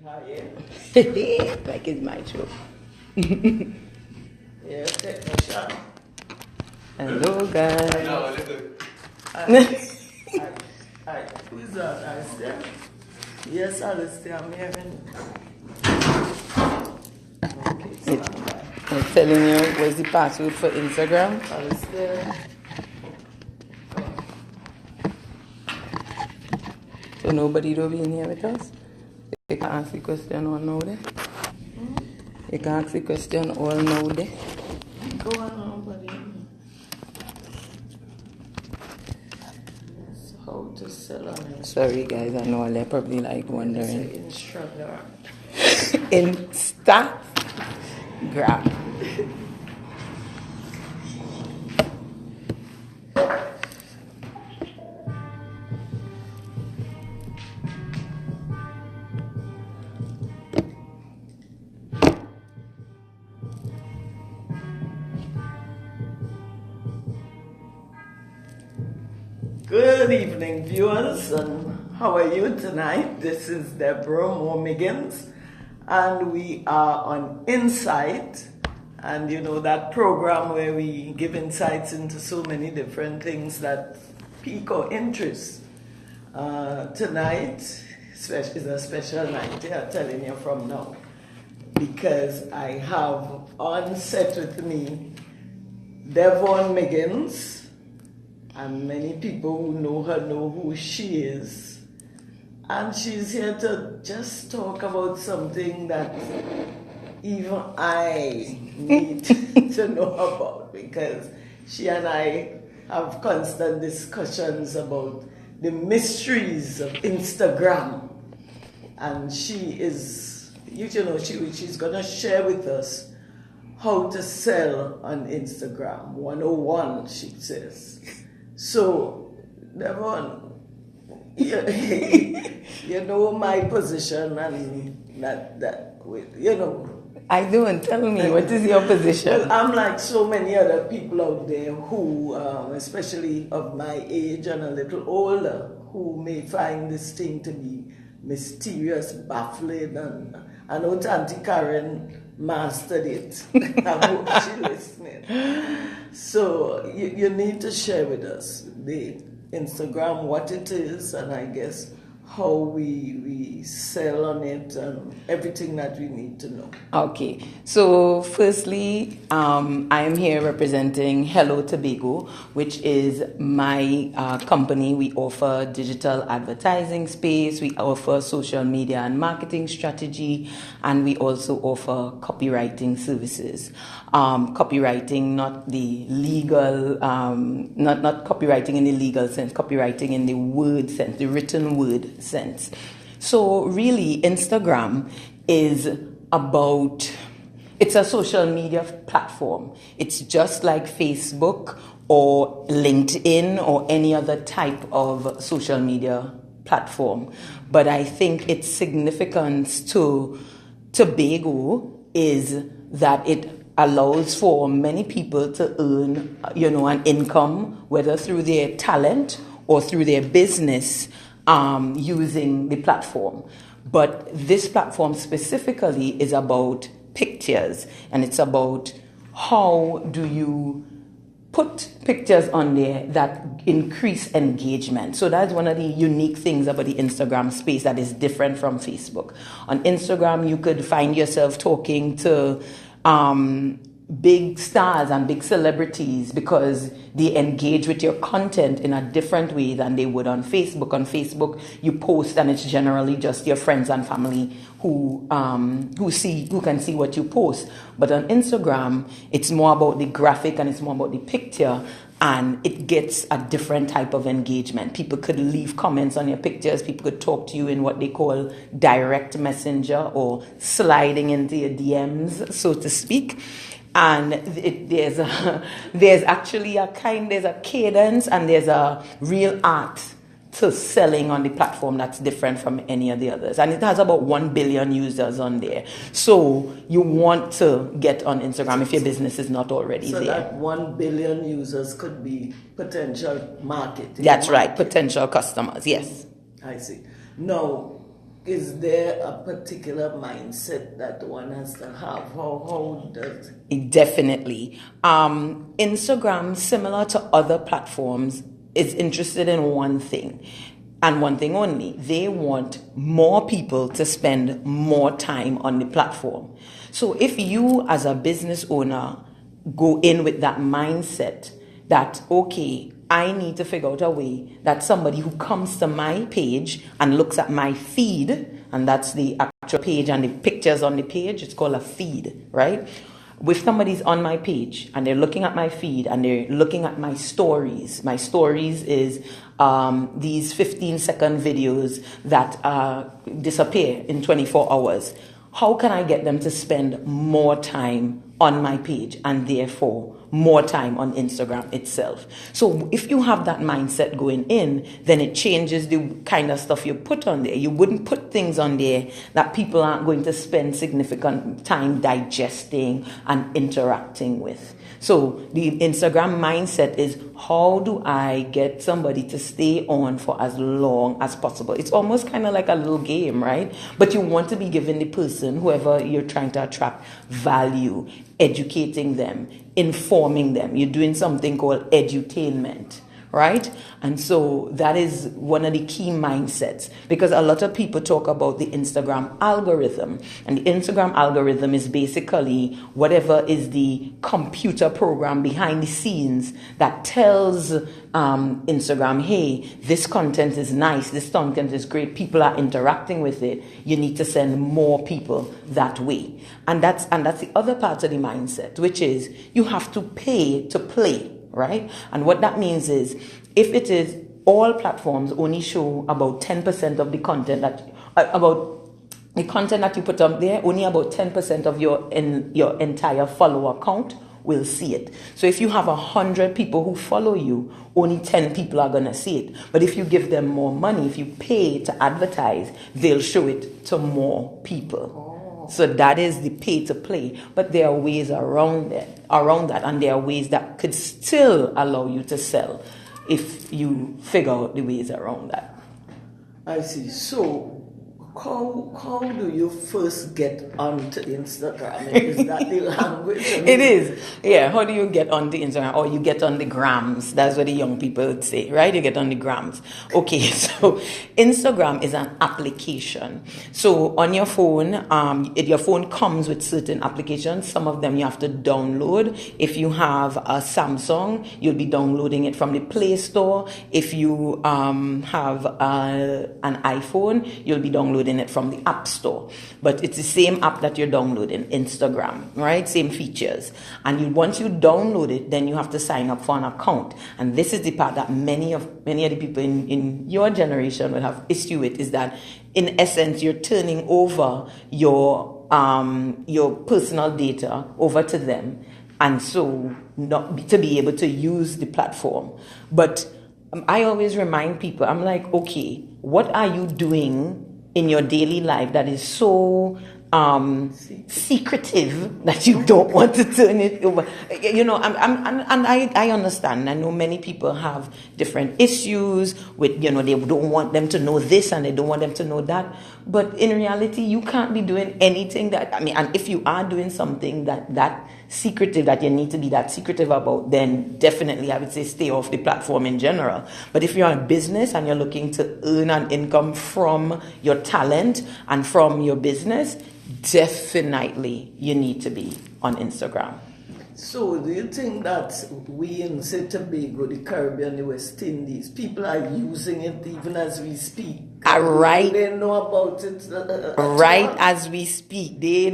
Like it's my show. Yeah, technician. Hello, guys. No, who's that? Alistair? Yes, Alistair, I'm hearing. Okay, I'm telling you, what's the password for Instagram? Alistair. So nobody will be in here with us? You can ask the question all now there. You can ask the question all now there. Go on, buddy. How to sell on it. Sorry, guys, I know they're probably like wondering. Instructor. Instagram. Good evening, viewers, and how are you tonight? This is Deborah Moore-Miggins, and we are on Insight, and you know that program where we give insights into so many different things that pique our interest. Tonight is a special night, I'm telling you from now, because I have on set with me Devon Miggins. And many people who know her know who she is. And she's here to just talk about something that even I need to know about, because she and I have constant discussions about the mysteries of Instagram. And she is, she's going to share with us how to sell on Instagram. 101, she says. So, Devon, you know my position, and that you know. I don't. Tell me, what is your position? Well, I'm like so many other people out there who, especially of my age and a little older, who may find this thing to be mysterious, baffling, and I know Auntie Karen mastered it. I hope she's listening. So you need to share with us the Instagram, what it is, and I guess how we sell on it and everything that we need to know. Okay, so firstly, I am here representing Hello Tobago, which is my company. We offer digital advertising space, we offer social media and marketing strategy, and we also offer copywriting services. Copywriting, not the legal, not copywriting in the legal sense, copywriting in the word sense, the written word sense. So really, Instagram is it's a social media platform. It's just like Facebook or LinkedIn or any other type of social media platform. But I think its significance to Tobago is that it allows for many people to earn, an income, whether through their talent or through their business, using the platform. But this platform specifically is about pictures, and it's about how do you put pictures on there that increase engagement. So that's one of the unique things about the Instagram space that is different from Facebook. On Instagram, you could find yourself talking to big stars and big celebrities because they engage with your content in a different way than they would on Facebook. On Facebook, you post and it's generally just your friends and family who can see what you post. But on Instagram, it's more about the graphic and it's more about the picture, and it gets a different type of engagement. People could leave comments on your pictures. People could talk to you in what they call direct messenger or sliding into your DMs, so to speak. And there's a cadence and there's a real art to selling on the platform that's different from any of the others. And it has about 1 billion users on there. So you want to get on Instagram if your business is not already there. So that 1 billion users could be potential market. That's right, potential customers, yes. I see. Now, is there a particular mindset that one has to have? How does it? Definitely. Instagram, similar to other platforms, is interested in one thing and one thing only. They want more people to spend more time on the platform. So if you as a business owner go in with that mindset that, okay, I need to figure out a way that somebody who comes to my page and looks at my feed, and that's the actual page and the pictures on the page, it's called a feed, right? If somebody's on my page and they're looking at my feed and they're looking at my stories is these 15-second videos that disappear in 24 hours. How can I get them to spend more time on my page and therefore more time on Instagram itself? So if you have that mindset going in, then it changes the kind of stuff you put on there. You wouldn't put things on there that people aren't going to spend significant time digesting and interacting with. So the Instagram mindset is, how do I get somebody to stay on for as long as possible? It's almost kind of like a little game, right? But you want to be giving the person, whoever you're trying to attract, value, educating them, informing them. You're doing something called edutainment, right? And so that is one of the key mindsets, because a lot of people talk about the Instagram algorithm, and the Instagram algorithm is basically whatever is the computer program behind the scenes that tells Instagram, hey, this content is nice, this content is great, people are interacting with it, you need to send more people that way. And that's the other part of the mindset, which is you have to pay to play, right? And what that means is, if it is all platforms only show about 10% of the content about the content that you put up there, only about 10% of your entire follower count will see it. So if you have 100 people who follow you, only 10 people are going to see it. But if you give them more money, if you pay to advertise, they'll show it to more people. So that is the pay to play. But there are ways around that, and there are ways that could still allow you to sell if you figure out the ways around that. I see. So how do you first get onto Instagram? Is that the language? It is. Yeah. How do you get on the Instagram? Or you get on the grams. That's what the young people would say, right? You get on the grams. Okay. So Instagram is an application. So on your phone, your phone comes with certain applications. Some of them you have to download. If you have a Samsung, you'll be downloading it from the Play Store. If you have an iPhone, you'll be downloading it from the App Store. But it's the same app that you're downloading, Instagram, right? Same features. And once you download it, then you have to sign up for an account. And this is the part that many of the people in your generation will have issue with, is that in essence you're turning over your personal data over to them, and so not to be able to use the platform. But I always remind people, I'm like, okay, what are you doing in your daily life that is so secretive that you don't want to turn it over? You know, I understand. I know many people have different issues with, you know, they don't want them to know this and they don't want them to know that. But in reality, you can't be doing anything that, I mean, and if you are doing something that secretive, that you need to be that secretive about, then definitely I would say stay off the platform in general. But if you're a business and you're looking to earn an income from your talent and from your business, definitely you need to be on Instagram. So do you think that we in, say, Tobago, the Caribbean, the West Indies, people are using it even as we speak? Right. They know about it. Right as we speak, they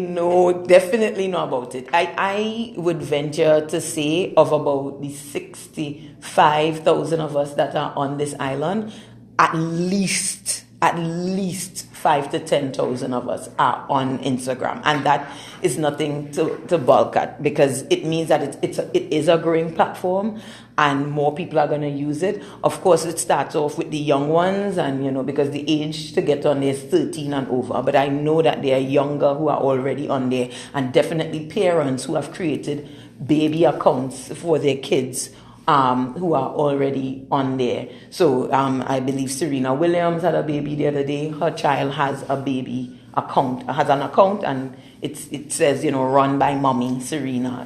definitely know about it. I would venture to say, of about the 65,000 of us that are on this island, at least 5 to 10,000 of us are on Instagram, and that is nothing to balk at, because it means that it is a growing platform and more people are going to use it. Of course, it starts off with the young ones, and you know, because the age to get on there is 13 and over, but I know that there are younger who are already on there, and definitely parents who have created baby accounts for their kids who are already on there. So I believe Serena Williams had a baby the other day. Her child has a baby has an account, and it says, run by mommy Serena,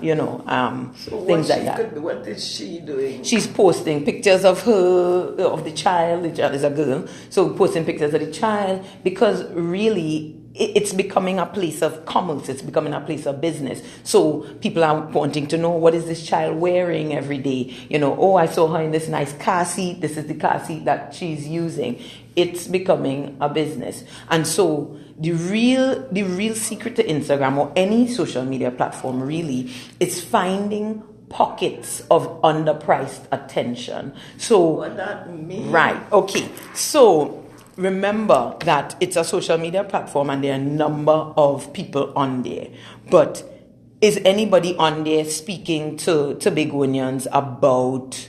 So things like that. What is she doing? She's posting pictures of the child. The child is a girl, so posting pictures of the child, because really it's becoming a place of commerce. It's becoming a place of business. So people are wanting to know, what is this child wearing every day? Oh, I saw her in this nice car seat. This is the car seat that she's using. It's becoming a business. And so the real secret to Instagram or any social media platform really is finding pockets of underpriced attention. So what that means? Right. Okay. So remember that it's a social media platform and there are a number of people on there. But is anybody on there speaking to Tobagonians about,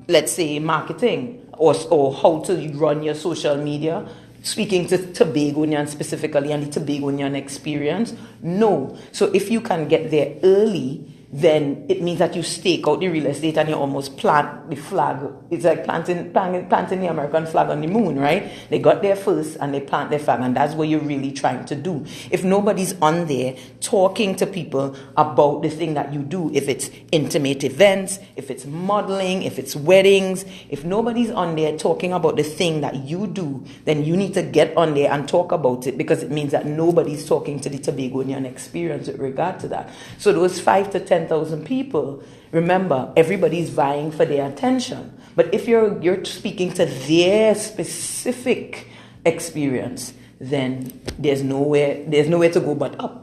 let's say, marketing or how to run your social media? Speaking to Tobagonians specifically and the Tobagonian experience? No. So if you can get there early, then it means that you stake out the real estate and you almost plant the flag. It's like planting the American flag on the moon, right? They got there first and they plant their flag, and that's what you're really trying to do. If nobody's on there talking to people about the thing that you do, if it's intimate events, if it's modeling, if it's weddings, if nobody's on there talking about the thing that you do, then you need to get on there and talk about it, because it means that nobody's talking to the Tobagonian experience with regard to that. So those 5,000 to 10,000 people, remember, everybody's vying for their attention. But if you're speaking to their specific experience, then there's nowhere to go but up.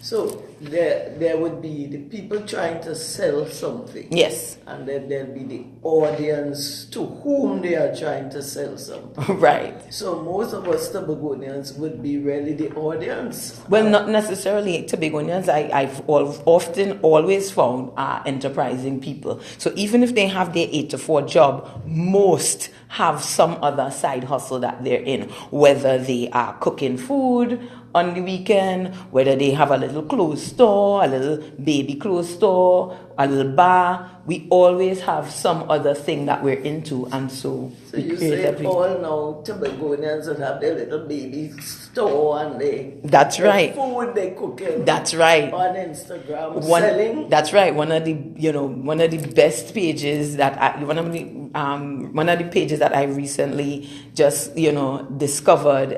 So there would be the people trying to sell something. Yes. And then there'll be the audience to whom they are trying to sell something. Right. So most of us Tobagonians would be really the audience. Well, not necessarily Tobagonians. I've often always found are enterprising people. So even if they have their 8 to 4 job, most have some other side hustle that they're in, whether they are cooking food on the weekend, whether they have a little clothes store, a little baby clothes store, a little bar. We always have some other thing that we're into, and so you say all now Tobagonians would have their little baby store and that's right. Food they cooking. That's right. On Instagram selling. That's right. One of the best pages that one of the pages that I recently just discovered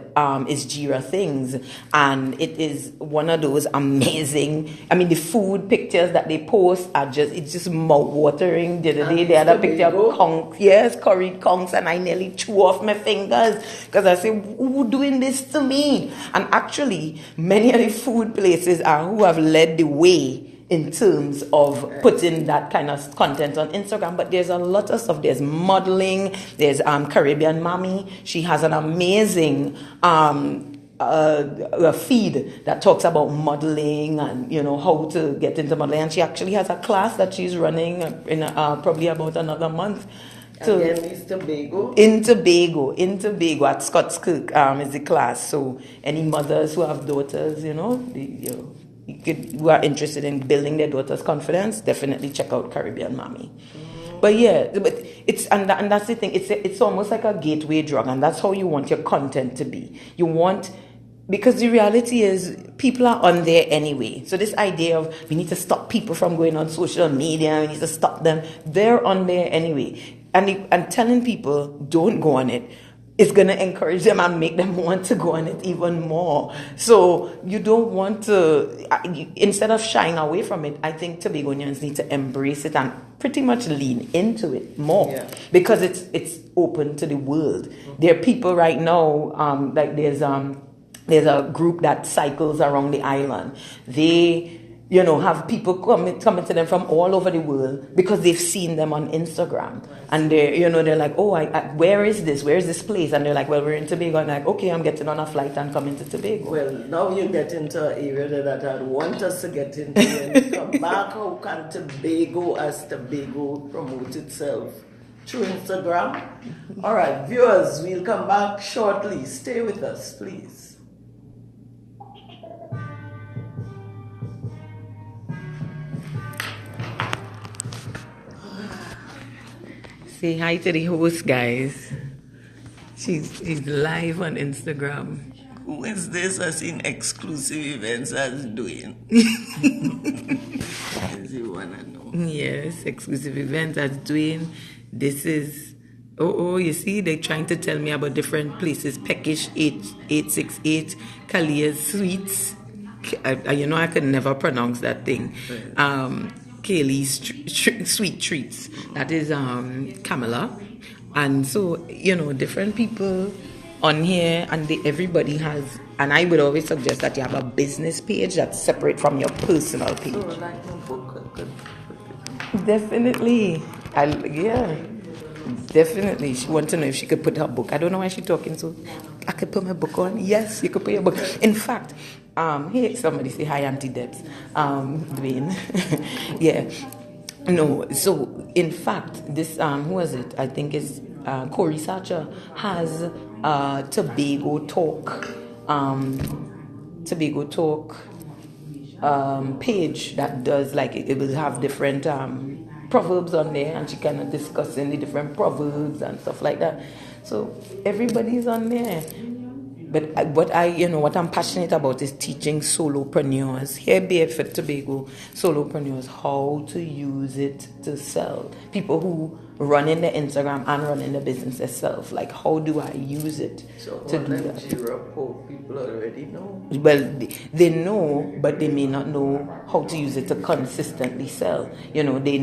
is Jira Things, and it is one of those amazing. I mean, the food pictures that they post are just mouth-watering. The other day they had a picture of conch, yes, curry conchs, and I nearly threw off my fingers because I said, who doing this to me? And actually, many of the food places are who have led the way in terms of putting that kind of content on Instagram. But there's a lot of stuff. There's modeling. There's Caribbean Mommy. She has an amazing a feed that talks about modeling and how to get into modeling, and she actually has a class that she's running in probably about another month. In Tobago at Scottskirk is the class. So any mothers who have daughters, who are interested in building their daughters' confidence, definitely check out Caribbean Mommy. But it's and that's the thing. It's almost like a gateway drug, and that's how you want your content to be. Because the reality is people are on there anyway. So this idea of we need to stop people from going on social media, we need to stop them, they're on there anyway. And telling people don't go on it is going to encourage them and make them want to go on it even more. So you don't want to, instead of shying away from it, I think Tobagonians need to embrace it and pretty much lean into it more, because it's open to the world. There are people right now, like there's a group that cycles around the island. They have people coming to them from all over the world because they've seen them on Instagram. And they're like, oh, where is this place? And they're like, well, we're in Tobago. And like, okay, I'm getting on a flight and coming to Tobago. Well, now you get into an area that I'd want us to get into and come back. How can Tobago as Tobago promote itself? Through Instagram? All right, viewers, we'll come back shortly. Stay with us, please. Say hi to the host, guys. She's live on Instagram. Who is this? I've seen exclusive events as doing. As you wanna know. Yes, exclusive events as doing. This is you see, they're trying to tell me about different places. Peckish 868, Kalia's Sweets. I could never pronounce that thing. Kaylee's Sweet Treats. That is Kamala. And so, different people on here, and everybody has, and I would always suggest that you have a business page that's separate from your personal page. So like my book could Definitely. Definitely. She wants to know if she could put her book. I don't know why she's talking so. I could put my book on. Yes, you could put your book. In fact, hey, somebody say hi, Auntie Debs. Dwayne. Yeah. No, so in fact, this, who was it? I think it's Corey Sacher has Tobago Talk. Tobago Talk page that does, like, it will have different proverbs on there, and she kind of discussing the different proverbs and stuff like that. So everybody's on there. But what I'm passionate about is teaching solopreneurs here, Barefoot Tobago, solopreneurs, how to use it to sell. People who run in the Instagram and run in the business itself. Like, how do I use it to do that? People already know. Well, they know, but they may not know how to use it to consistently sell. They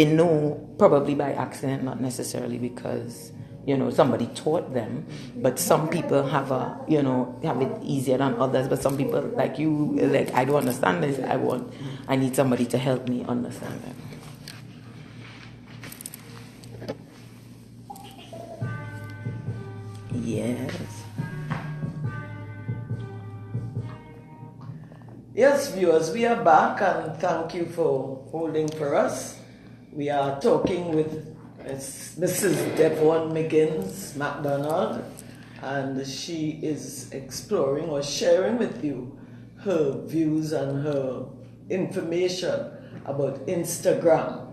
know probably by accident, not necessarily because somebody taught them. But some people have it easier than others. But some people, like you, like, I don't understand this. I need somebody to help me understand it. Yes, viewers, we are back, and thank you for holding for us. We are talking with Mrs. Devon McGinnis MacDonald, and she is exploring or sharing with you her views and her information about Instagram.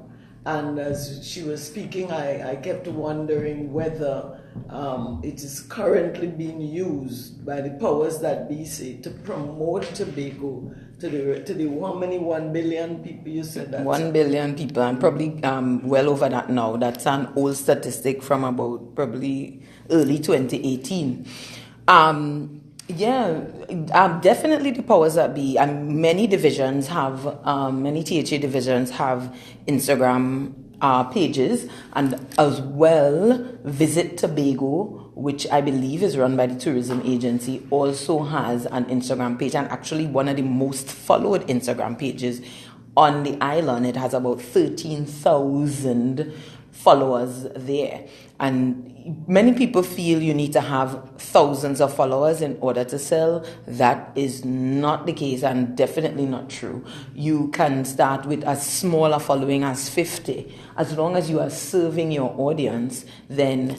And as she was speaking, I kept wondering whether it is currently being used by the powers that be, say, to promote Tobago to the how many 1 billion people you said that? 1 billion people, and probably well over that now. That's an old statistic from about probably early 2018. Definitely the powers that be, and many divisions have, many THA divisions have Instagram pages, and as well, Visit Tobago, which I believe is run by the tourism agency, also has an Instagram page, and actually one of the most followed Instagram pages on the island. It has about 13,000 followers there. And many people feel you need to have thousands of followers in order to sell. That is not the case, and definitely not true. You can start with as small a following as 50. As long as you are serving your audience, then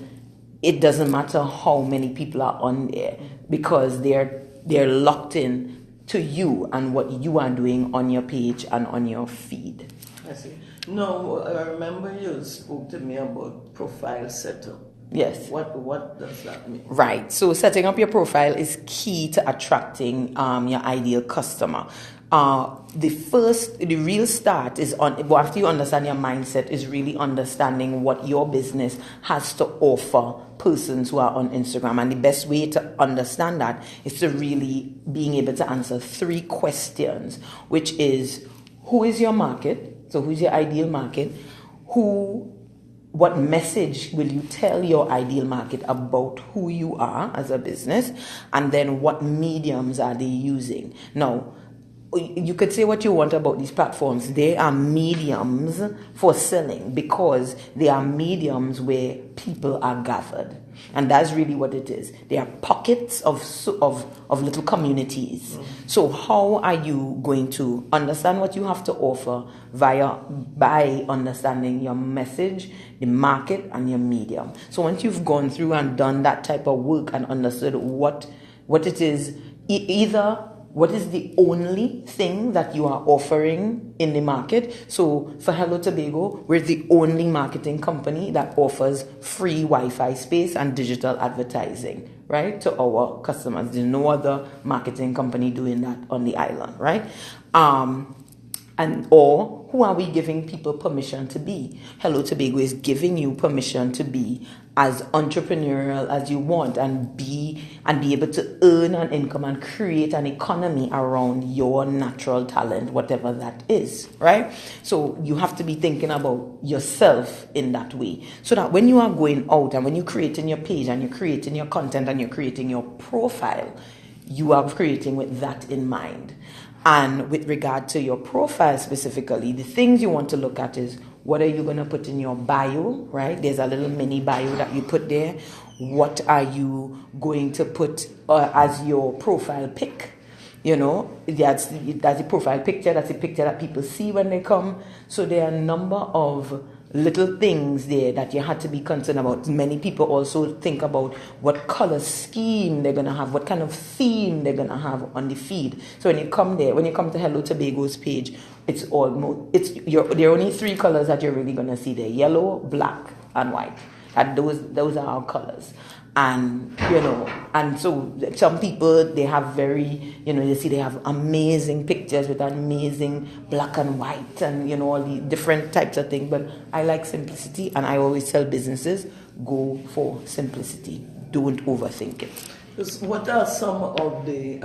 it doesn't matter how many people are on there, because they're locked in to you and what you are doing on your page and on your feed. I see. No, I remember you spoke to me about profile setup. Yes. What does that mean? Right. So setting up your profile is key to attracting your ideal customer. The real start is after you understand your mindset, is really understanding what your business has to offer persons who are on Instagram. And the best way to understand that is to really being able to answer 3 questions, which is, who is your market? So who's your ideal market? What message will you tell your ideal market about who you are as a business? And then what mediums are they using? Now, you could say what you want about these platforms. They are mediums for selling, because they are mediums where people are gathered. And that's really what it is. They are pockets of little communities. So how are you going to understand what you have to offer by understanding your message, the market, and your medium? So once you've gone through and done that type of work and understood what it is, either what is the only thing that you are offering in the market. So for Hello Tobago, we're the only marketing company that offers free Wi-Fi space and digital advertising, right, to our customers. There's no other marketing company doing that on the island, right? Or who are we giving people permission to be? Hello Tobago is giving you permission to be as entrepreneurial as you want and be able to earn an income and create an economy around your natural talent, whatever that is, right? So you have to be thinking about yourself in that way, so that when you are going out and when you're creating your page and you're creating your content and you're creating your profile, you are creating with that in mind. And with regard to your profile specifically, the things you want to look at is, what are you going to put in your bio, right? There's a little mini bio that you put there. What are you going to put as your profile pic? You know, that's the profile picture. That's the picture that people see when they come. So there are a number of little things there that you had to be concerned about. Many people also think about what color scheme they're going to have, what kind of theme they're going to have on the feed. So when you come to Hello Tobago's page, there are only 3 colors that you're really going to see there: yellow, black, and white. And those are our colors. And, and so some people, they have they have amazing pictures with amazing black and white and, all the different types of things. But I like simplicity, and I always tell businesses, go for simplicity. Don't overthink it. What are some of the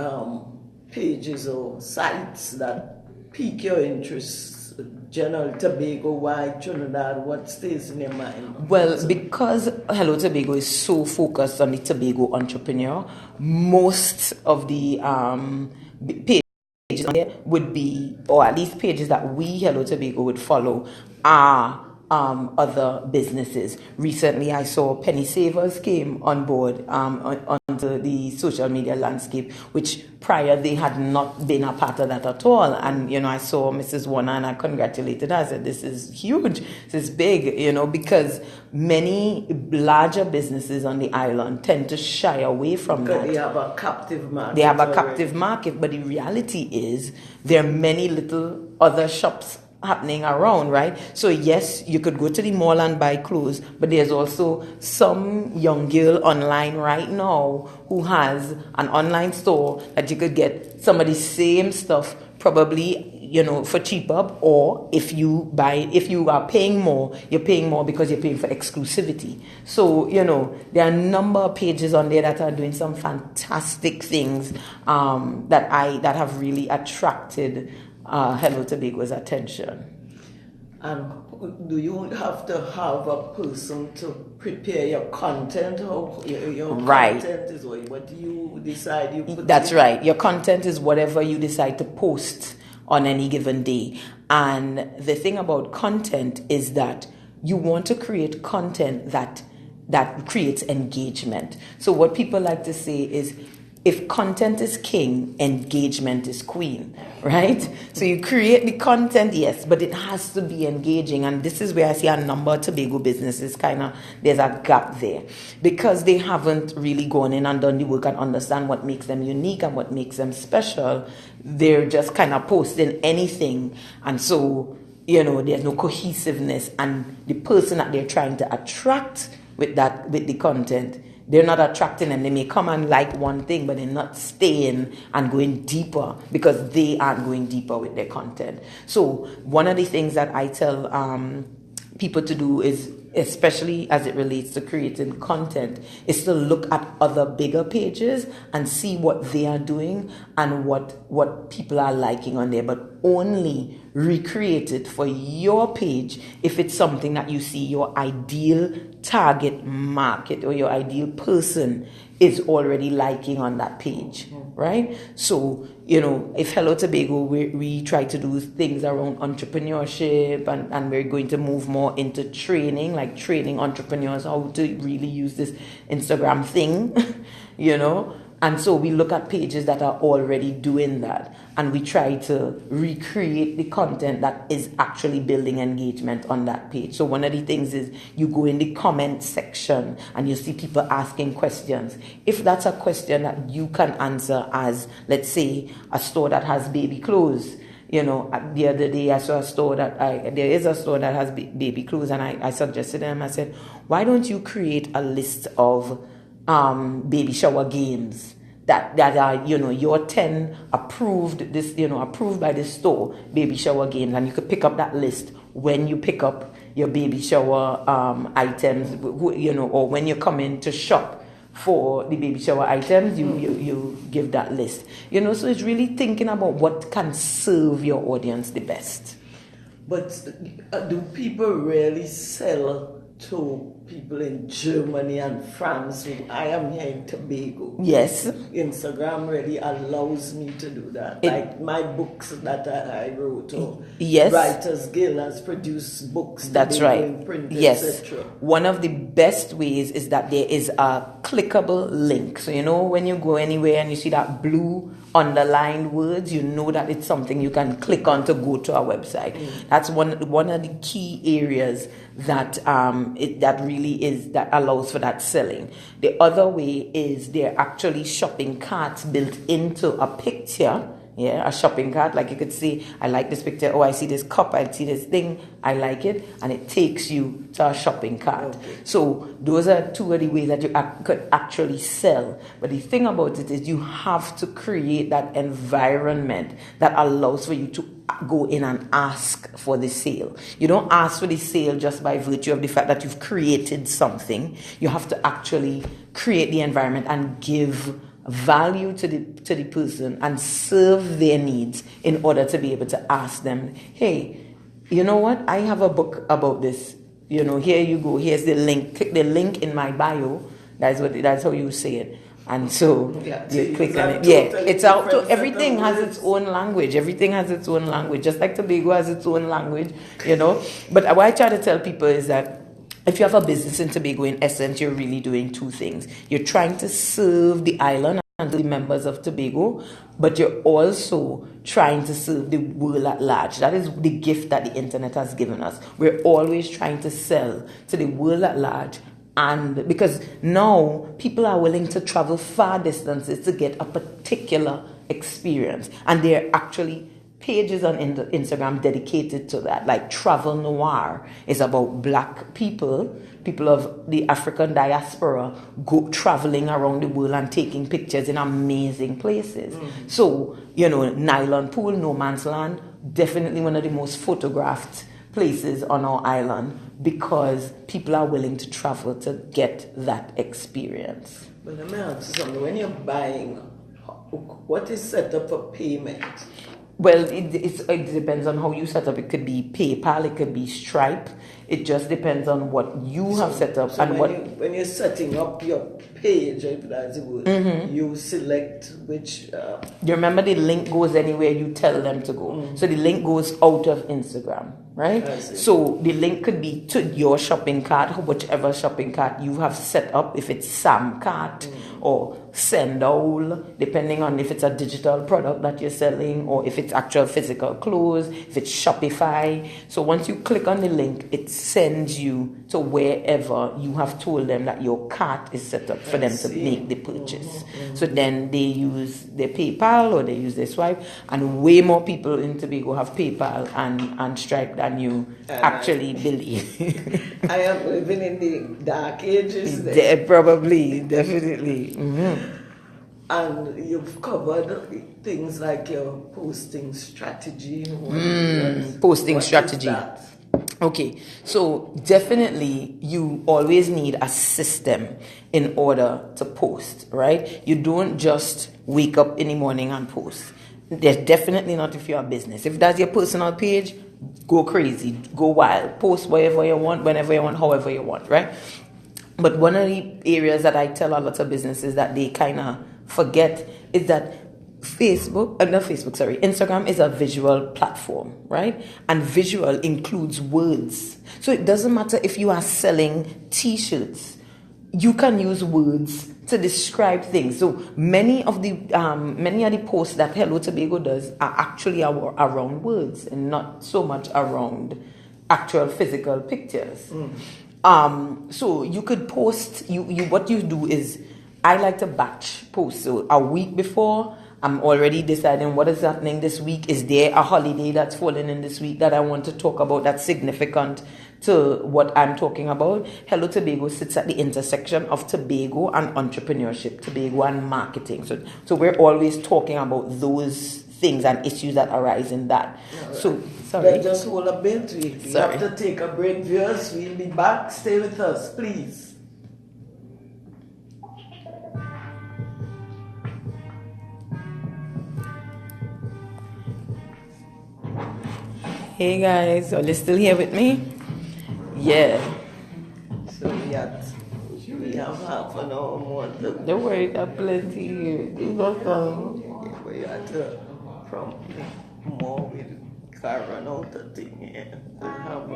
pages or sites that pique your interest? General Tobago, why Trinidad? What stays in your mind? Well, because Hello Tobago is so focused on the Tobago entrepreneur, most of the pages on there would be, or at least pages that we Hello Tobago would follow, are other businesses. Recently, I saw Penny Savers came on board onto the social media landscape, which prior they had not been a part of that at all. And I saw Mrs. Warner and I congratulated her. I said, this is huge, this is big, because many larger businesses on the island tend to shy away from that. They have a captive market. They have a captive market, but the reality is there are many little other shops happening around, right? So yes, you could go to the mall and buy clothes, but there's also some young girl online right now who has an online store that you could get some of the same stuff, probably, for cheaper. Or if you are paying more, you're paying more because you're paying for exclusivity. So, there are a number of pages on there that are doing some fantastic things that have really attracted Hello Tobago's attention. And do you have to have a person to prepare your content? Or your right. Content is what you decide you put That's right. Your content is whatever you decide to post on any given day. And the thing about content is that you want to create content that creates engagement. So what people like to say is, if content is king, engagement is queen, right? So you create the content, yes, but it has to be engaging. And this is where I see a number of Tobago businesses there's a gap there, because they haven't really gone in and done the work and understand what makes them unique and what makes them special. They're just kind of posting anything. And so, there's no cohesiveness. And the person that they're trying to attract with the content, they're not attracting them. They may come and like one thing, but they're not staying and going deeper because they aren't going deeper with their content. So one of the things that I tell people to do is, especially as it relates to creating content, is to look at other bigger pages and see what they are doing and what people are liking on there, but only recreate it for your page if it's something that you see your ideal target market or your ideal person is already liking on that page, right? So, if Hello Tobago, we try to do things around entrepreneurship and we're going to move more into training, like training entrepreneurs how to really use this Instagram thing, And so we look at pages that are already doing that, and we try to recreate the content that is actually building engagement on that page. So one of the things is you go in the comment section and you see people asking questions. If that's a question that you can answer as, let's say, a store that has baby clothes, you know, the other day I saw a store there is a store that has baby clothes, and I suggested them, I said, why don't you create a list of baby shower games that are, you know, your 10 approved, this, you know, approved by the store baby shower games, and you could pick up that list when you pick up your baby shower items, you know, or when you come in to shop for the baby shower items, you give that list, you know. So it's really thinking about what can serve your audience the best. But do people really sell to people in Germany and France? I am here in Tobago. Yes. Instagram really allows me to do that. Like my books that I wrote, or yes, Writers Guild has produced books. That's right. Print, yes. etc. One of the best ways is that there is a clickable link. So you know, when you go anywhere and you see that blue underlined words, you know that it's something you can click on to go to our website. That's one of the key areas that that allows for that selling. The other way is they're actually shopping carts built into a picture. Yeah, a shopping cart. Like you could see, I like this picture. Oh, I see this cup. I see this thing. I like it, and it takes you to a shopping cart. Okay. So those are two of the ways that you could actually sell. But the thing about it is, you have to create that environment that allows for you to go in and ask for the sale. You don't ask for the sale just by virtue of the fact that you've created something. You have to actually create the environment and give value to the person and serve their needs in order to be able to ask them, hey, you know what, I have a book about this, you know, here you go, here's the link, click the link in my bio. That's how you say it. And so you click on it. It's out to everything has its own language. Everything has its own language, just like Tobago has its own language, you know. But what I try to tell people is that if you have a business in Tobago, in essence, you're really doing two things. You're trying to serve the island and the members of Tobago, but you're also trying to serve the world at large. That is the gift that the internet has given us. We're always trying to sell to the world at large, and because now people are willing to travel far distances to get a particular experience, and they're actually pages on Instagram dedicated to that. Like Travel Noir is about Black people of the African diaspora go traveling around the world and taking pictures in amazing places. So, you know, Nylon Pool, No Man's Land, definitely one of the most photographed places on our island, because people are willing to travel to get that experience. But let me ask you something. When you're buying, what is set up for payment? Well, it depends on how you set up. It could be PayPal, it could be Stripe. It just depends on what you have set up. So when you're setting up your page, if that's the word, you select which... You remember the link goes anywhere you tell them to go. So the link goes out of Instagram, right? So the link could be to your shopping cart, whichever shopping cart you have set up, if it's Samcart or Sendall, depending on if it's a digital product that you're selling or if it's actual physical clothes, if it's Shopify. So once you click on the link, it sends you to wherever you have told them that your cart is set up for them to make the purchase. So then they use their PayPal or they use their Swipe, and way more people in Tobago have PayPal and Stripe than you actually believe. I am living in the dark ages there. Probably, definitely. And you've covered things like your posting strategy. Posting strategy. Okay, so definitely you always need a system in order to post, right? You don't just wake up in the morning and post. There's definitely not if you're a business. If that's your personal page, go crazy, go wild, post wherever you want, whenever you want, however you want, right? But one of the areas that I tell a lot of businesses that they kind of forget is that Instagram is a visual platform, right? And visual includes words. So it doesn't matter if you are selling t-shirts. You can use words to describe things. So many of the posts that Hello Tobago does are actually around words and not so much around actual physical pictures. So you could post. You what you do is, I like to batch post. So a week before, I'm already deciding what is happening this week. Is there a holiday that's falling in this week that I want to talk about that's significant to what I'm talking about? Hello Tobago sits at the intersection of Tobago and entrepreneurship, Tobago and marketing. So we're always talking about those things and issues that arise in that. Right. So, sorry. Let's just hold a bit. We have to take a break, viewers. We'll be back. Stay with us, please. Hey guys, are you still here with me? Yeah. So we have half an hour more to go. Don't worry, there's plenty here. We had to promptly more with Karen out the thing here. We have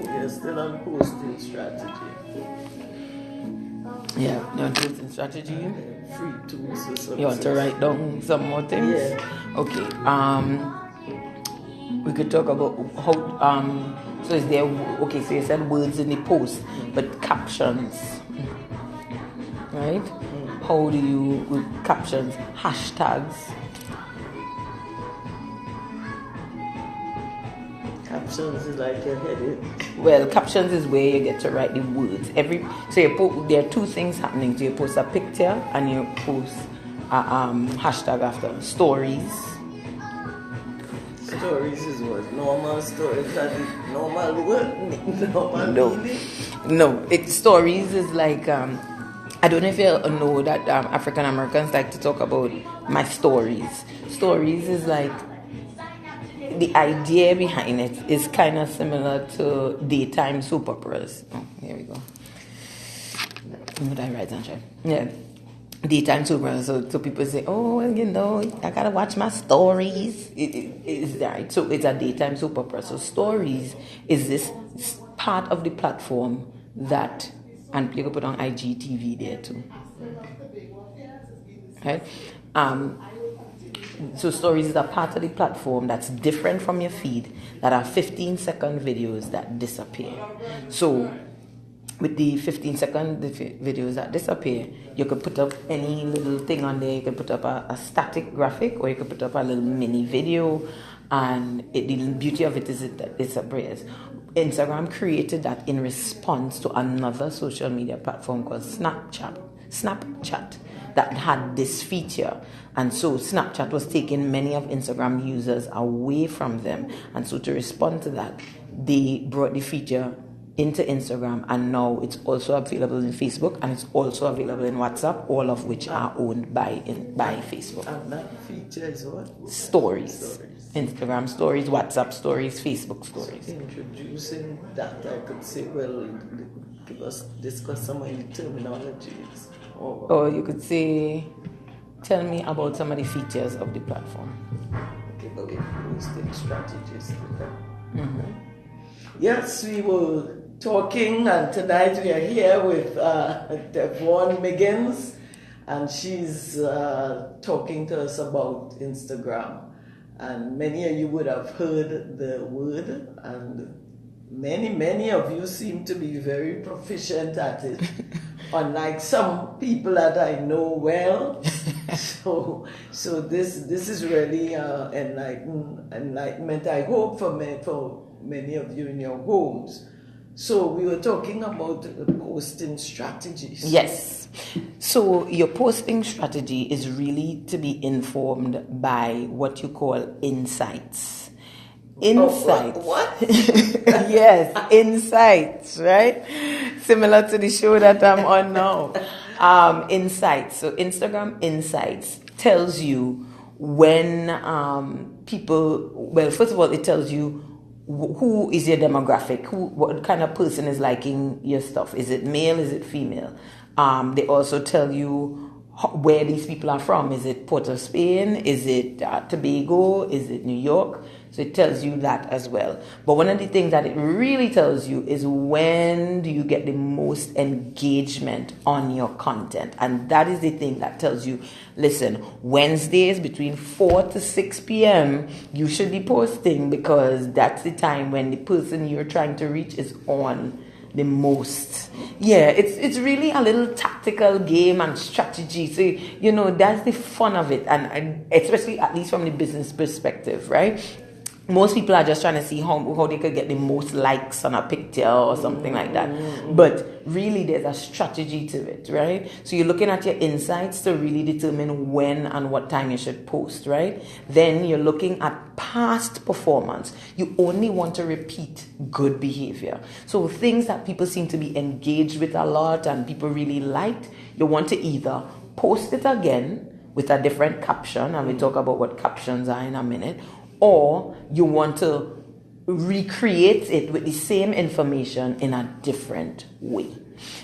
we're still on posting strategy. Yeah, you're on posting strategy. Free tools or something. You want to write down some more things? Yeah. Okay. We could talk about how so is there, okay, so you said words in the post, but captions, right? How do you, with captions, hashtags? Captions is like a headache. Well, captions is where you get to write the words. So there are two things happening. So you post a picture and you post a hashtag after. Stories. Stories is what? Normal stories? That is normal word? Normal meaning? No. Stories is like, I don't know if you know that African Americans like to talk about my stories. Stories is like, the idea behind it is kind of similar to daytime soap operas. Oh, here we go. Would I write and yeah. Daytime soap operas. So people say, oh, well, you know, I gotta watch my stories. It's right. So it's a daytime soap opera. So stories is this part of the platform that, and you can put on IGTV there too. Right? So stories is a part of the platform that's different from your feed, that are 15-second videos that disappear. So with the 15-second videos that disappear, you could put up any little thing on there. You could put up a static graphic, or you could put up a little mini video, and the beauty of it is that it disappears. Instagram created that in response to another social media platform called Snapchat that had this feature. And so Snapchat was taking many of Instagram users away from them. And so to respond to that, they brought the feature into Instagram, and now it's also available in Facebook, and it's also available in WhatsApp, all of which are owned by Facebook. And that feature is what? Stories. Instagram stories, WhatsApp stories, Facebook stories. So introducing that, I could say, well, discuss some of the terminologies. Or you could say, tell me about some of the features of the platform. Okay, but we're posting strategies to that. Mm-hmm. Yes, we were talking, and tonight we are here with Devon Miggins, and she's talking to us about Instagram. And many of you would have heard the word, and many of you seem to be very proficient at it, unlike some people that I know well. So this is really enlightenment, I hope, for many of you in your homes. So we were talking about posting strategies. Yes. So your posting strategy is really to be informed by what you call insights. Insights. What? Yes, insights, right? Similar to the show that I'm on now. Insights. So Instagram Insights tells you when people, well, first of all, it tells you who is your demographic, what kind of person is liking your stuff. Is it male? Is it female? They also tell you where these people are from. Is it Port of Spain? Is it Tobago? Is it New York? So it tells you that as well. But one of the things that it really tells you is when do you get the most engagement on your content. And that is the thing that tells you, listen, Wednesdays between 4 to 6 p.m., you should be posting, because that's the time when the person you're trying to reach is on the most. Yeah, it's really a little tactical game and strategy. So, you know, that's the fun of it. And especially, at least from the business perspective, right? Most people are just trying to see how they could get the most likes on a picture or something like that. But really, there's a strategy to it, right? So you're looking at your insights to really determine when and what time you should post, right? Then you're looking at past performance. You only want to repeat good behavior. So things that people seem to be engaged with a lot and people really liked, you want to either post it again with a different caption, and we'll talk about what captions are in a minute, or you want to recreate it with the same information in a different way.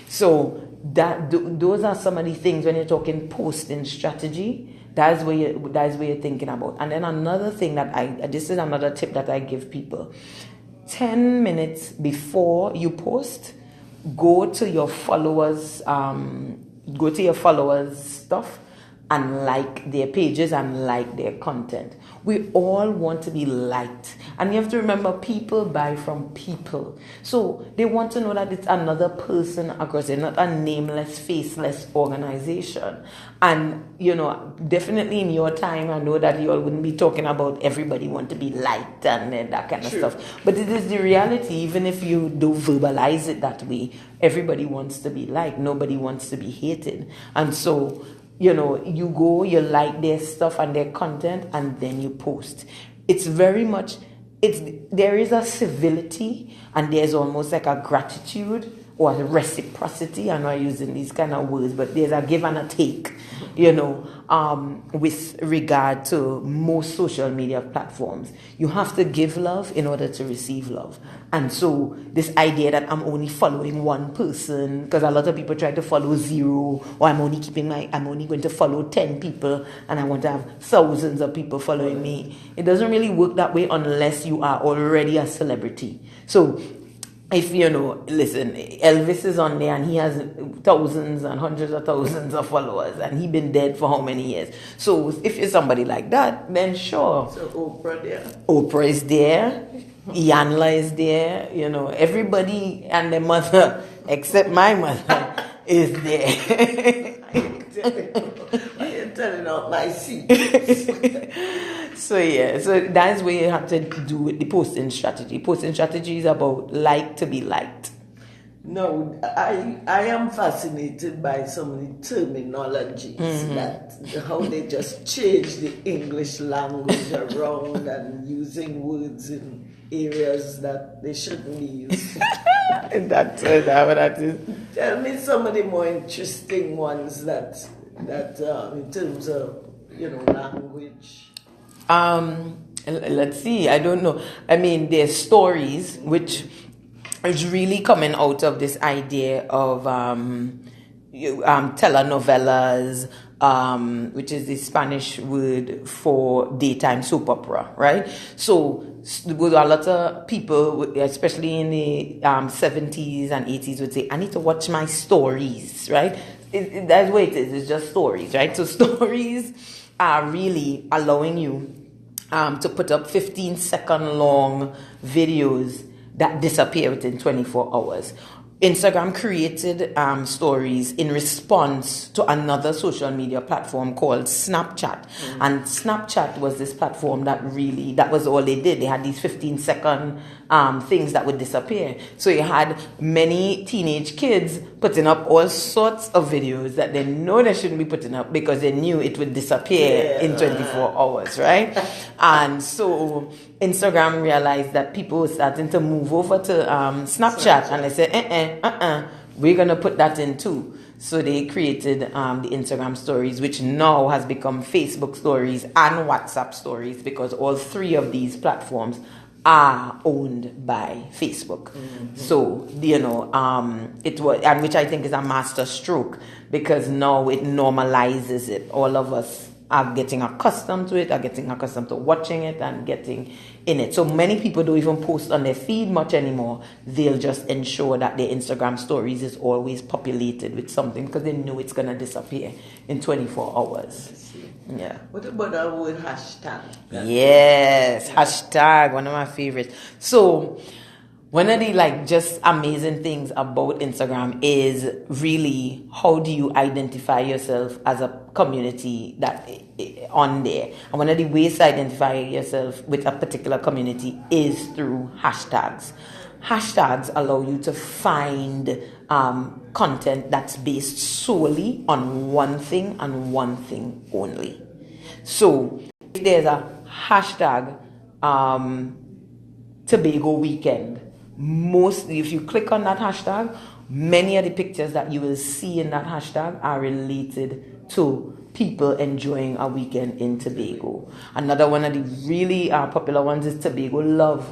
So those are some of the things when you're talking posting strategy. That's where you're thinking about. And then another thing this is another tip that I give people. 10 minutes before you post, go to your followers' stuff and like their pages and like their content. We all want to be liked. And you have to remember, people buy from people. So they want to know that it's another person across it, not a nameless, faceless organization. And, you know, definitely in your time, I know that you all wouldn't be talking about everybody want to be liked and that kind of stuff. But it is the reality, even if you don't verbalize it that way. Everybody wants to be liked. Nobody wants to be hated. And so, you know, you go, you like their stuff and their content, and then you post. It's very much, there is a civility, and there's almost like a gratitude or a reciprocity. I'm not using these kind of words, but there's a give and a take, you know, with regard to most social media platforms. You have to give love in order to receive love. And so this idea that I'm only following one person, because a lot of people try to follow zero, or I'm only going to follow 10 people and I want to have thousands of people following me. It doesn't really work that way unless you are already a celebrity. So if, you know, listen, Elvis is on there and he has thousands and hundreds of thousands of followers, and he's been dead for how many years? So if you're somebody like that, then sure. So Oprah there. Oprah is there. Yanla is there. You know, everybody and their mother, except my mother, is there. I ain't telling out my secrets. So yeah, so that's where you have to do with the posting strategy. Posting strategy is about like to be liked. No, I am fascinated by some of the terminologies that how they just change the English language around and using words in areas that they shouldn't be used. That's what that is. Tell me some of the more interesting ones that in terms of, you know, language. Let's see. I don't know. I mean, there's stories, which is really coming out of this idea of telenovelas, which is the Spanish word for daytime soap opera, right? So a lot of people, especially in the 70s and 80s, would say, I need to watch my stories, right? That's what it is. It's just stories, right? So stories are really allowing you to put up 15-second long videos that disappear within 24 hours. Instagram created stories in response to another social media platform called Snapchat. And Snapchat was this platform that was all they did. They had these 15-second things that would disappear. So you had many teenage kids putting up all sorts of videos that they know they shouldn't be putting up because they knew it would disappear in 24 hours, right? And so Instagram realized that people were starting to move over to Snapchat, and they said, we're going to put that in too. So they created the Instagram stories, which now has become Facebook stories and WhatsApp stories, because all three of these platforms are owned by Facebook. So, you know, it was, and which I think is a master stroke, because now it normalizes it. All of us are getting accustomed to it, are getting accustomed to watching it and getting in it. So many people don't even post on their feed much anymore. They'll just ensure that their Instagram stories is always populated with something because they know it's going to disappear in 24 hours. Yeah. What about that word hashtag? Yes, hashtag, one of my favorites. So one of the just amazing things about Instagram is really how do you identify yourself as a community that on there. And one of the ways to identify yourself with a particular community is through hashtags. Hashtags allow you to find content that's based solely on one thing and one thing only. So if there's a hashtag Tobago weekend, if you click on that hashtag, many of the pictures that you will see in that hashtag are related to people enjoying a weekend in Tobago. Another one of the really popular ones is Tobago Love.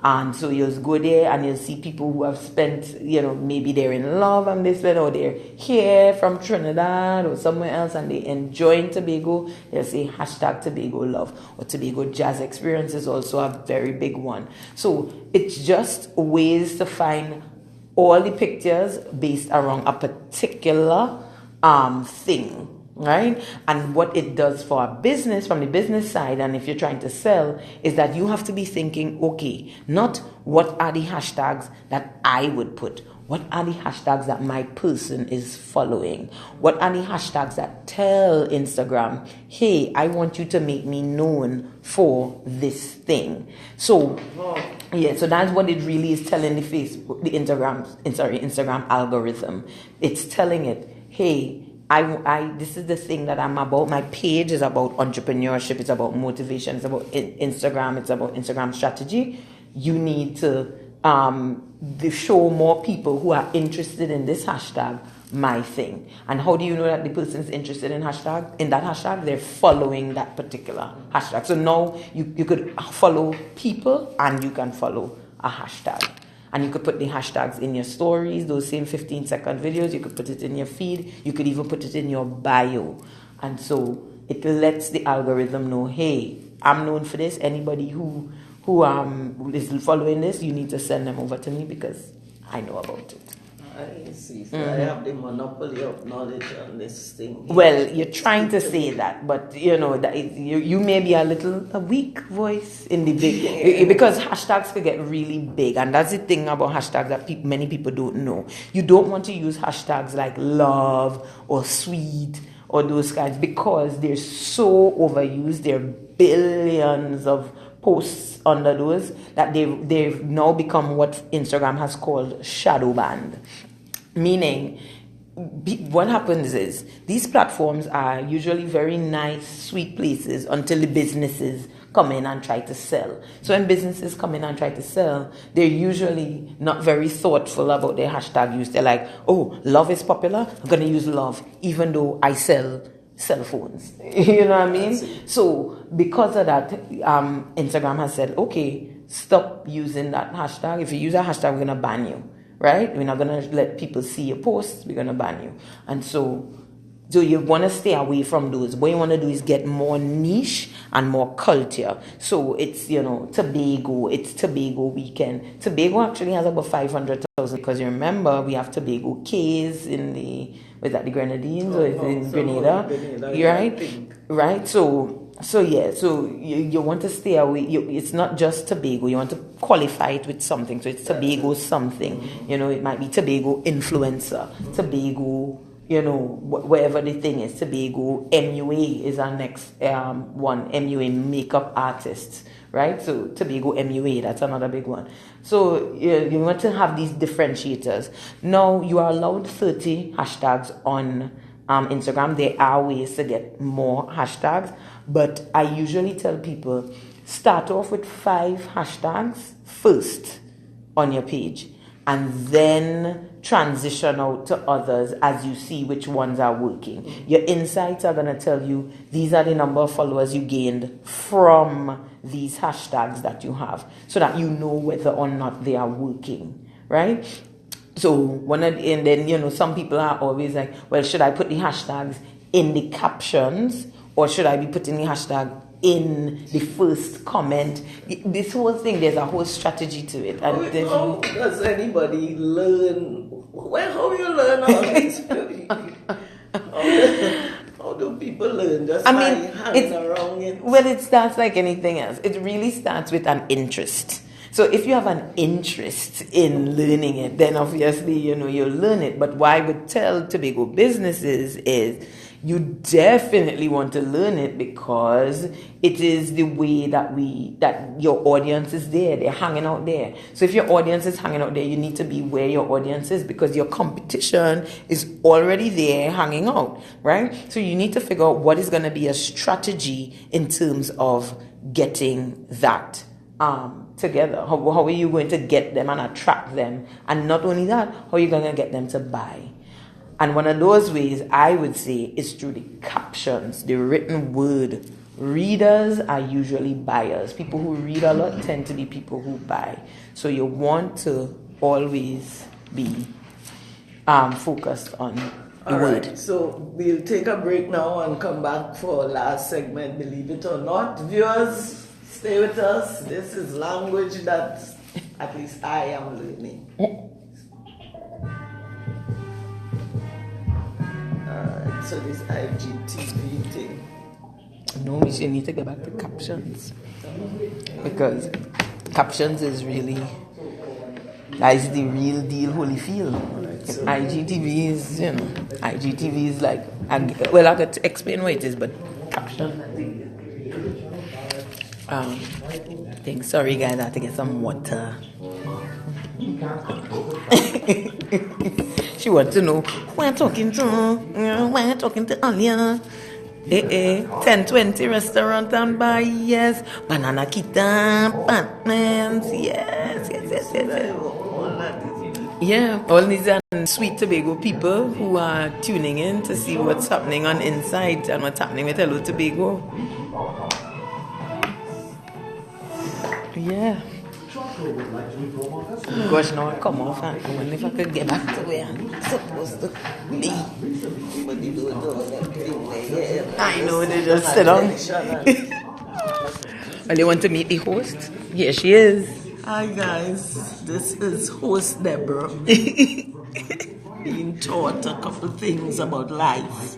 And so you'll go there and you'll see people who have spent, maybe they're in love and they spend, or they're here from Trinidad or somewhere else and they enjoying Tobago. They'll say hashtag Tobago Love. Or Tobago Jazz Experience is also a very big one. So it's just ways to find all the pictures based around a particular thing. Right? And what it does for a business, from the business side, and if you're trying to sell, is that you have to be thinking, okay, not what are the hashtags that I would put? What are the hashtags that my person is following? What are the hashtags that tell Instagram, hey, I want you to make me known for this thing? So, yeah, so that's what it really is telling the Instagram algorithm. It's telling it, hey, this is the thing that I'm about. My page is about entrepreneurship. It's about motivation. It's about Instagram. It's about Instagram strategy. You need to show more people who are interested in this hashtag, my thing. And how do you know that the person's interested in that hashtag? They're following that particular hashtag. So now you could follow people and you can follow a hashtag. And you could put the hashtags in your stories, those same 15-second videos. You could put it in your feed. You could even put it in your bio. And so it lets the algorithm know, hey, I'm known for this. Anybody who is following this, you need to send them over to me because I know about it. I see. So I have the monopoly of knowledge on this thing. Well, you're trying to say that, but you may be a weak voice in the big, because hashtags could get really big, and that's the thing about hashtags that many people don't know. You don't want to use hashtags like love or sweet or those kinds because they're so overused. There are billions of posts under those that they've now become what Instagram has called shadow banned. Meaning, what happens is these platforms are usually very nice, sweet places until the businesses come in and try to sell. So when businesses come in and try to sell, they're usually not very thoughtful about their hashtag use. They're like, oh, love is popular, I'm going to use love, even though I sell cell phones. You know what I mean? So because of that, Instagram has said, okay, stop using that hashtag. If you use a hashtag, we're going to ban you. Right? We're not going to let people see your posts. We're going to ban you. And so you want to stay away from those. What you want to do is get more niche and more culture. So it's, Tobago. It's Tobago weekend. Tobago actually has about 500,000 because you remember we have Tobago Cays in the Grenadines or in Grenada. Right? Right? So you want to stay away. It's not just Tobago. You want to qualify it with something. So it's Tobago something. It might be Tobago influencer, Tobago, whatever the thing is. Tobago MUA is our next one. MUA makeup artists, right? So Tobago MUA, that's another big one. So you want to have these differentiators. Now you are allowed 30 hashtags on Instagram. There are ways to get more hashtags. But I usually tell people, start off with 5 hashtags first on your page and then transition out to others as you see which ones are working. Your insights are going to tell you these are the number of followers you gained from these hashtags that you have so that you know whether or not they are working, right? So some people are always like, well, should I put the hashtags in the captions or should I be putting the hashtag in the first comment? This whole thing, there's a whole strategy to it. And how does anybody learn? How you learn all this? How do people learn? Just hanging around it? Well, it starts like anything else. It really starts with an interest. So if you have an interest in learning it, then obviously, you'll learn it. But what I would tell Tobago businesses is you definitely want to learn it because it is the way that your audience is there. They're hanging out there. So if your audience is hanging out there, you need to be where your audience is because your competition is already there hanging out, right? So you need to figure out what is going to be a strategy in terms of getting that together. How are you going to get them and attract them? And not only that, how are you going to get them to buy? And one of those ways, I would say, is through the captions, the written word. Readers are usually buyers. People who read a lot tend to be people who buy. So you want to always be focused on the word. Right, so we'll take a break now and come back for our last segment, believe it or not. Viewers, stay with us. This is language that at least I am learning. So this IGTV thing. No, we should need to get back to captions. Because captions is really, that is the real deal Holyfield. So IGTV is, IGTV is like, I could explain what it is, but caption. Sorry guys, I have to get some water. She wants to know who I'm talking to. Why I'm talking to Alia. 1020 restaurant and bar, yes. Banana Kita, Batman's, yes. Yeah, all these are sweet Tobago people who are tuning in to see what's happening on Inside and what's happening with Hello Tobago. Yeah. Gosh, now I come off and I wonder if I could get back to where I'm supposed to be. I know, they just sit down. Well, they want to meet the host? Here she is. Hi guys, this is host Deborah. Being taught a couple things about life.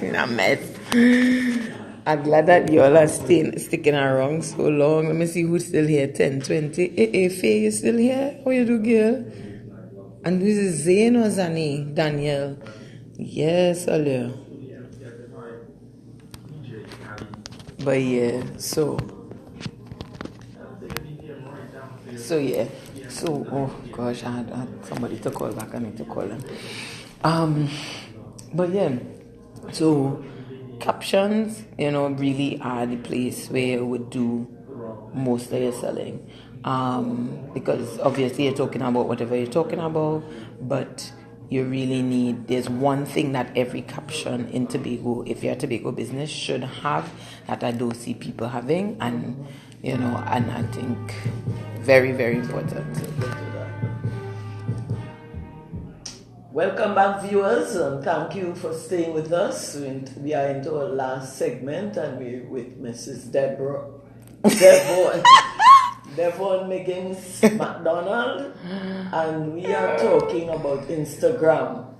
In a mess. I'm glad that you all are sticking around so long. Let me see who's still here. 10:20. Hey, Faye, you still here? How you do, girl? And this is Zane or Zani? Danielle. Yes, earlier. But yeah, so yeah. So, oh gosh, I had somebody to call back. I need to call them. But yeah, so captions, really are the place where you would do most of your selling. Because obviously you're talking about whatever you're talking about, but you really need, there's one thing that every caption in Tobago, if you're a Tobago business, should have that I don't see people having, and and I think very, very important. Welcome back, viewers, and thank you for staying with us. We are into our last segment, and we're with Mrs. Devon Miggins McDonald, and we are talking about Instagram.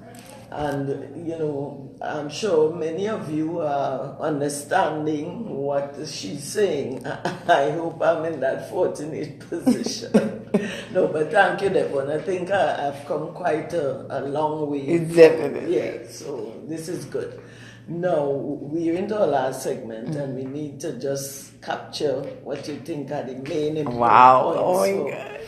And I'm sure many of you are understanding what she's saying. I hope I'm in that fortunate position. No, but thank you, Devon. I think I've come quite a long way. Definitely. Yeah, so this is good. Now, we're into our last segment, and we need to just capture what you think are the main important points. Wow. Oh my God.